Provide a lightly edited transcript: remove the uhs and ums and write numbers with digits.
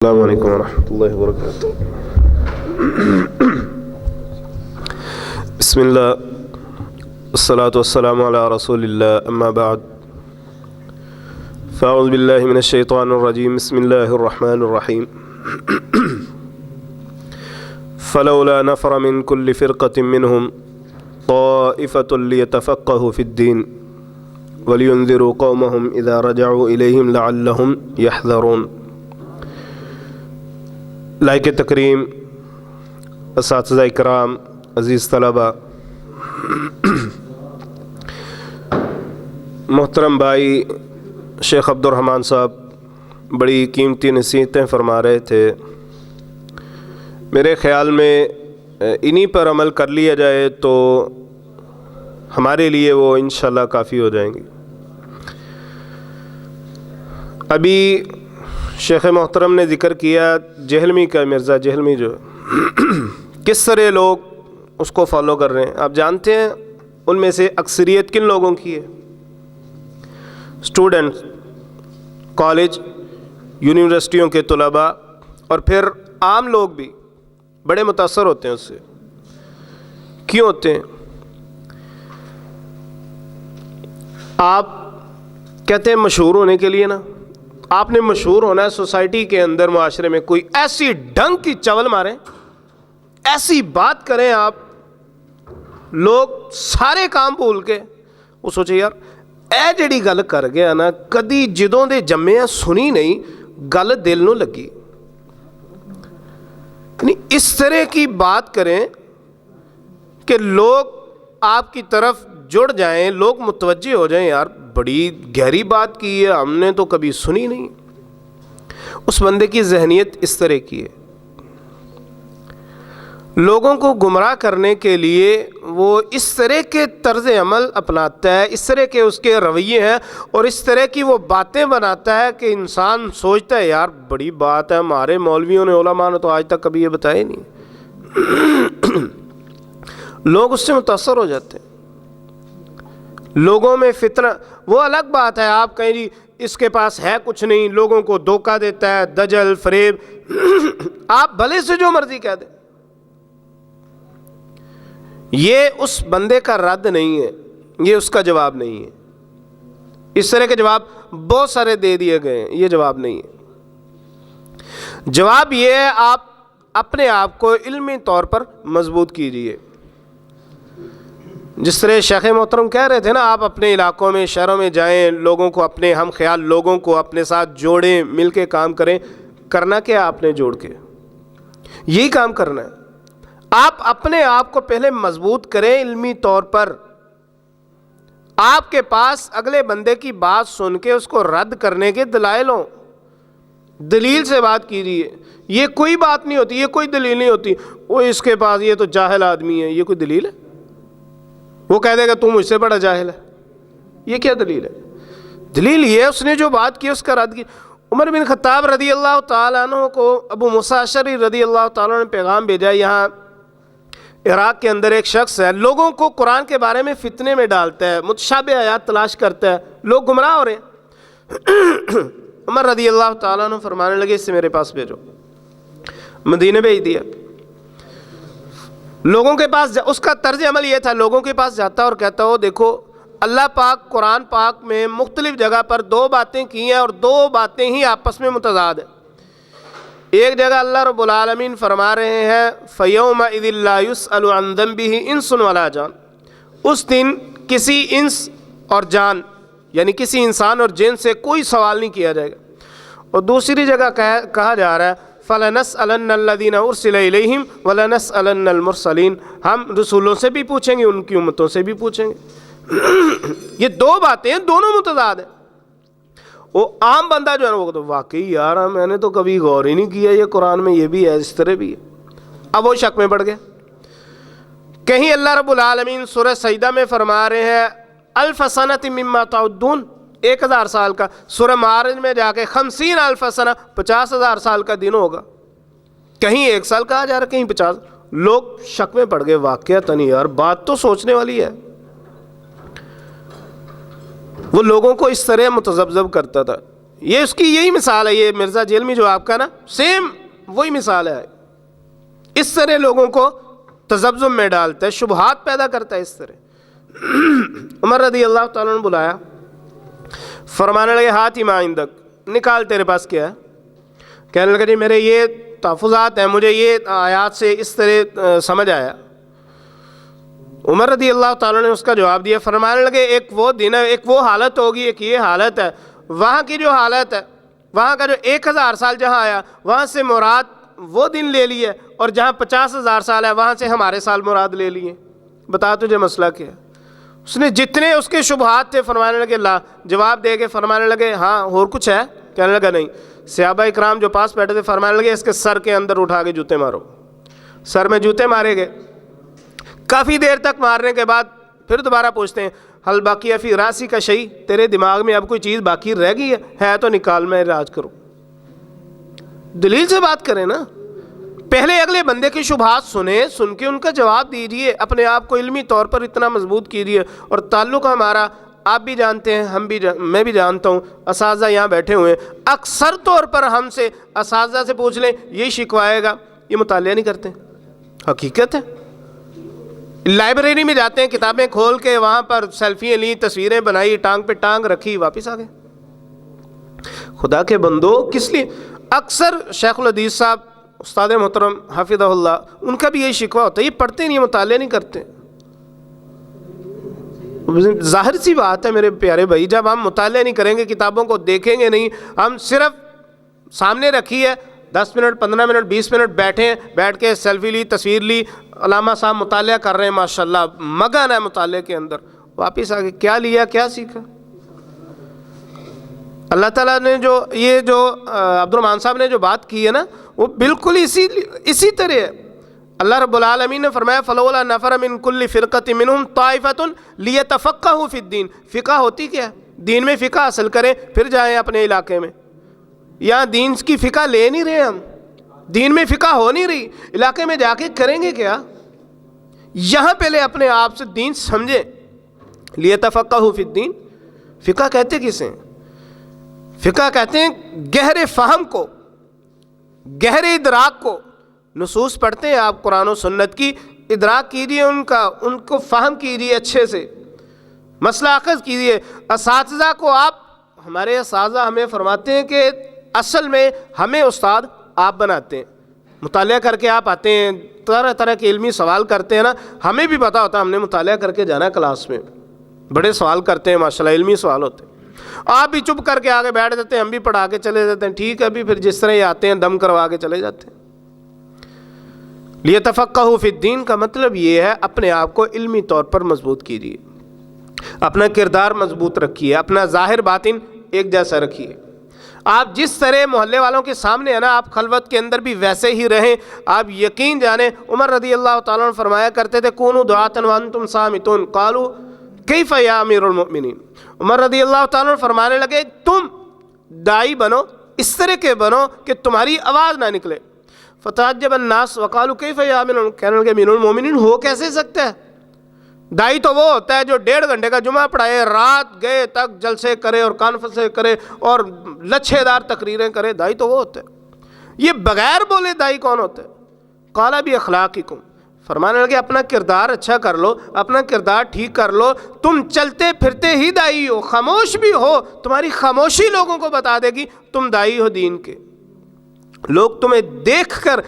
السلام علیکم ورحمۃ اللہ وبرکاتہ۔ بسم اللہ والصلاة والسلام علی رسول اللہ، اما بعد فاعوذ باللہ من الشیطان الرجیم، بسم اللہ الرحمن الرحیم۔ فلولا نفر من كل فرقة منهم طائفة ليتفقهوا في الدين ولينذروا قومهم إذا رجعوا إليهم لعلهم يحذرون۔ لائق تکریم اساتذہ اکرام، عزیز طلبہ، محترم بھائی شیخ عبد الرحمن صاحب بڑی قیمتی نصیحتیں فرما رہے تھے۔ میرے خیال میں انہی پر عمل کر لیا جائے تو ہمارے لیے وہ انشاءاللہ کافی ہو جائیں گی۔ ابھی شیخ محترم نے ذکر کیا جہلمی کا، مرزا جہلمی جو کس طرح لوگ اس کو فالو کر رہے ہیں۔ آپ جانتے ہیں ان میں سے اکثریت کن لوگوں کی ہے؟ اسٹوڈنٹ، کالج یونیورسٹیوں کے طلباء، اور پھر عام لوگ بھی بڑے متاثر ہوتے ہیں اس سے۔ کیوں ہوتے ہیں؟ آپ کہتے ہیں مشہور ہونے کے لیے نا، آپ نے مشہور ہونا ہے سوسائٹی کے اندر، معاشرے میں کوئی ایسی ڈنگ کی چول ماریں، ایسی بات کریں آپ، لوگ سارے کام بھول کے وہ سوچے یار اے جڑی گل کر گیا نا، کدی جدوں دے جمے سنی نہیں، گل دل نو لگی۔ یعنی اس طرح کی بات کریں کہ لوگ آپ کی طرف جڑ جائیں، لوگ متوجہ ہو جائیں، یار بڑی گہری بات کی ہے، ہم نے تو کبھی سنی نہیں۔ اس بندے کی ذہنیت اس طرح کی ہے، لوگوں کو گمراہ کرنے کے لیے وہ اس طرح کے طرز عمل اپناتا ہے، اس طرح کے اس کے رویے ہیں، اور اس طرح کی وہ باتیں بناتا ہے کہ انسان سوچتا ہے یار بڑی بات ہے، ہمارے مولویوں نے، علماء نے تو آج تک کبھی یہ بتایا نہیں۔ لوگ اس سے متاثر ہو جاتے ہیں، لوگوں میں فتنہ۔ وہ الگ بات ہے آپ کہیں جی اس کے پاس ہے کچھ نہیں، لوگوں کو دھوکہ دیتا ہے، دجل فریب، آپ بھلے سے جو مرضی کہہ دیں، یہ اس بندے کا رد نہیں ہے، یہ اس کا جواب نہیں ہے۔ اس طرح کے جواب بہت سارے دے دیے گئے ہیں، یہ جواب نہیں ہے۔ جواب یہ ہے آپ اپنے آپ کو علمی طور پر مضبوط کیجئے۔ جس طرح شیخ محترم کہہ رہے تھے نا، آپ اپنے علاقوں میں، شہروں میں جائیں، لوگوں کو، اپنے ہم خیال لوگوں کو اپنے ساتھ جوڑیں، مل کے کام کریں۔ کرنا کیا آپ نے جوڑ کے؟ یہی کام کرنا ہے۔ آپ اپنے آپ کو پہلے مضبوط کریں علمی طور پر۔ آپ کے پاس اگلے بندے کی بات سن کے اس کو رد کرنے کے دلائل ہوں، دلیل سے بات کیجیے۔ یہ کوئی بات نہیں ہوتی، یہ کوئی دلیل نہیں ہوتی۔ وہ اس کے پاس، یہ تو جاہل آدمی ہے، یہ کوئی دلیل ہے؟ وہ کہہ دے گا تم مجھ سے بڑا جاہل ہے، یہ کیا دلیل ہے؟ دلیل یہ ہے اس نے جو بات کی اس کا رد کی۔ عمر بن خطاب رضی اللہ تعالیٰ عنہ کو ابو موسیٰ اشعری رضی اللہ تعالیٰ عنہ نے پیغام بھیجا، یہاں عراق کے اندر ایک شخص ہے، لوگوں کو قرآن کے بارے میں فتنے میں ڈالتا ہے، متشابہ آیات تلاش کرتا ہے، لوگ گمراہ ہو رہے ہیں۔ عمر رضی اللہ تعالیٰ عنہ فرمانے لگے اس سے میرے پاس بھیجو۔ مدینے بھیج دیا۔ لوگوں کے پاس اس کا طرز عمل یہ تھا، لوگوں کے پاس جاتا اور کہتا ہو دیکھو اللہ پاک قرآن پاک میں مختلف جگہ پر دو باتیں کی ہیں، اور دو باتیں ہی آپس میں متضاد ہیں۔ ایک جگہ اللہ رب العالمین فرما رہے ہیں فَيَوْمَئِذٍ لَا يُسْأَلُ عَنْ ذَنْبِهِ إِنسٌ وَلَا جان، اس دن کسی انس اور جان، یعنی کسی انسان اور جن سے کوئی سوال نہیں کیا جائے گا۔ اور دوسری جگہ کہا جا رہا ہے فَلَنَسْأَلَنَّ الَّذِينَ أُرْسِلَ إِلَيْهِمْ وَلَنَسْأَلَنَّ الْمُرْسَلِينَ، ہم رسولوں سے بھی پوچھیں گے، ان کی امتوں سے بھی پوچھیں گے۔ یہ دو باتیں دونوں متضاد ہیں۔ وہ عام بندہ جو ہے نا وہ تو واقعی یار میں نے تو کبھی غور ہی نہیں کیا، یہ قرآن میں یہ بھی ہے، اس طرح بھی ہے۔ اب وہ شک میں پڑ گیا۔ کہیں اللہ رب العالمین سورہ سجدہ میں فرما رہے ہیں الف سنۃ مما تعدون، 1000 سال کا۔ سورہ معارج میں جا کے 50,000 سنہ، 50,000 سال کا دن ہوگا۔ کہیں 1 سال کہا جا رہا، کہیں 50۔ لوگ شک میں پڑ گئے، واقعہ نہیں یار بات تو سوچنے والی ہے۔ وہ لوگوں کو اس طرح متذبذب کرتا تھا۔ یہ اس کی یہی مثال ہے، یہ مرزا جیلمی جو آپ کا نا، سیم وہی مثال ہے. اس طرح لوگوں کو تذبذب میں ڈالتا ہے، شبہات پیدا کرتا ہے اس طرح. عمر رضی اللہ تعالیٰ نے بلایا، فرمانے لگے ہاتھ ما عندک، نکال تیرے پاس کیا ہے. کہنے لگا جی میرے یہ تحفظات ہیں، مجھے یہ آیات سے اس طرح سمجھ آیا. عمر رضی اللہ تعالیٰ نے اس کا جواب دیا، فرمانے لگے ایک وہ دن ہے، ایک وہ حالت ہوگی، ایک یہ حالت ہے. وہاں کی جو حالت ہے، وہاں کا جو 1000 سال جہاں آیا، وہاں سے مراد وہ دن لے لیے، اور جہاں 50,000 سال ہے وہاں سے ہمارے سال مراد لے لیے. بتا تجھے مسئلہ کیا ہے. اس نے جتنے اس کے شبہات تھے فرمانے لگے لا، جواب دے کے فرمانے لگے ہاں اور کچھ ہے. کہنے لگا نہیں. صحابہ اکرام جو پاس بیٹھے تھے فرمانے لگے اس کے سر کے اندر اٹھا کے جوتے مارو. سر میں جوتے مارے گئے. کافی دیر تک مارنے کے بعد پھر دوبارہ پوچھتے ہیں حل باقی فی راسی کا شیء، تیرے دماغ میں اب کوئی چیز باقی رہ گئی ہے تو نکال، میں علاج کروں. دلیل سے بات کریں نا. پہلے اگلے بندے کی شبہات سنیں، سن کے ان کا جواب دیجئے، اپنے آپ کو علمی طور پر اتنا مضبوط کیجئے. اور تعلق ہمارا آپ بھی جانتے ہیں، میں بھی جانتا ہوں، اساتذہ یہاں بیٹھے ہوئے ہیں، اکثر طور پر ہم سے اساتذہ سے پوچھ لیں یہی شکوائے گا، یہ مطالعہ نہیں کرتے. حقیقت ہے. لائبریری میں جاتے ہیں، کتابیں کھول کے وہاں پر سیلفیاں لی، تصویریں بنائی، ٹانگ پہ ٹانگ رکھی، واپس آ گئے. خدا کے بندو کس لیے؟ اکثر شیخ الحدیث صاحب استاد محترم حفظہ اللہ، ان کا بھی یہی شکوہ ہوتا ہے، یہ پڑھتے نہیں، مطالعہ نہیں کرتے. ظاہر سی بات ہے میرے پیارے بھائی، جب ہم مطالعہ نہیں کریں گے، کتابوں کو دیکھیں گے نہیں، ہم صرف سامنے رکھی ہے 10 منٹ 15 منٹ 20 منٹ بیٹھے، بیٹھ کے سیلفی لی، تصویر لی، علامہ صاحب مطالعہ کر رہے ہیں، ماشاءاللہ مگن ہے مطالعے کے اندر، واپس آ کے کیا لیا، کیا سیکھا؟ اللہ تعالیٰ نے جو یہ جو عبد الرحمن صاحب نے جو بات کی ہے نا، وہ بالکل اسی طرح ہے. اللہ رب العالمین نے فرمایا فلولا نفر من کل فرقۃ منہم طائفۃ لیتفقہوا فی الدین. فقہ ہوتی کیا ہے؟ دین میں فقہ حاصل کریں پھر جائیں اپنے علاقے میں. یہاں دین کی فقہ لے نہیں رہے، ہم دین میں فقہ ہو نہیں رہی، علاقے میں جا کے کریں گے کیا؟ یہاں پہلے اپنے آپ سے دین سمجھیں. لیتفقہوا فی الدین، فقہ کہتے کسے؟ فقہ کہتے ہیں گہرے فہم کو، گہرے ادراک کو. نصوص پڑھتے ہیں آپ قرآن و سنت کی، ادراک کیجیے ان کو فہم کیجیے، اچھے سے مسئلہ اخذ کیجیے. اساتذہ کو ہمارے اساتذہ ہمیں فرماتے ہیں کہ اصل میں ہمیں استاد آپ بناتے ہیں. مطالعہ کر کے آپ آتے ہیں، طرح طرح کے علمی سوال کرتے ہیں نا، ہمیں بھی پتا ہوتا ہے، ہم نے مطالعہ کر کے جانا کلاس میں، بڑے سوال کرتے ہیں ماشاءاللہ، علمی سوال ہوتے ہیں. آپ بھی چپ کر کے آگے بیٹھ جاتے ہیں، ہم بھی پڑھا کے چلے جاتے ہیں، ٹھیک ہے ابھی پھر جس طرح یہ آتے ہیں دم کروا کے چلے جاتے ہیں. لیتفقہوا فی الدین کا مطلب یہ ہے اپنے آپ کو علمی طور پر مضبوط کیجیے، اپنا کردار مضبوط رکھیے، اپنا ظاہر باطن ایک جیسا رکھیے. آپ جس طرح محلے والوں کے سامنے ہے نا، آپ خلوت کے اندر بھی ویسے ہی رہیں. آپ یقین جانیں عمر رضی اللہ تعالیٰ عنہ فرمایا کرتے تھے کونوا دعاۃ وانتم صامتون قالوا کیف یا امیر المؤمنین. عمر رضی اللہ تعالیٰ عنہ فرمانے لگے تم داعی بنو، اس طرح کے بنو کہ تمہاری آواز نہ نکلے. فتعجب الناس وقالوا کیف یا امیر المؤمنین، کہنے لگے امیر المؤمنین ہو کیسے سکتا ہے؟ داعی تو وہ ہوتا ہے جو 1.5 گھنٹے کا جمعہ پڑھائے، رات گئے تک جلسے کرے اور کانفرنسیں کرے اور لچھے دار تقریریں کرے. داعی تو وہ ہوتا ہے. یہ بغیر بولے داعی کون ہوتا ہے؟ قال باخلاقکم، فرمانے لگے اپنا کردار اچھا کر لو، اپنا کردار ٹھیک کر لو. تم چلتے پھرتے ہی داعی ہو، خاموش بھی ہو، تمہاری خاموشی لوگوں کو بتا دے گی تم داعی ہو دین کے. لوگ تمہیں دیکھ کر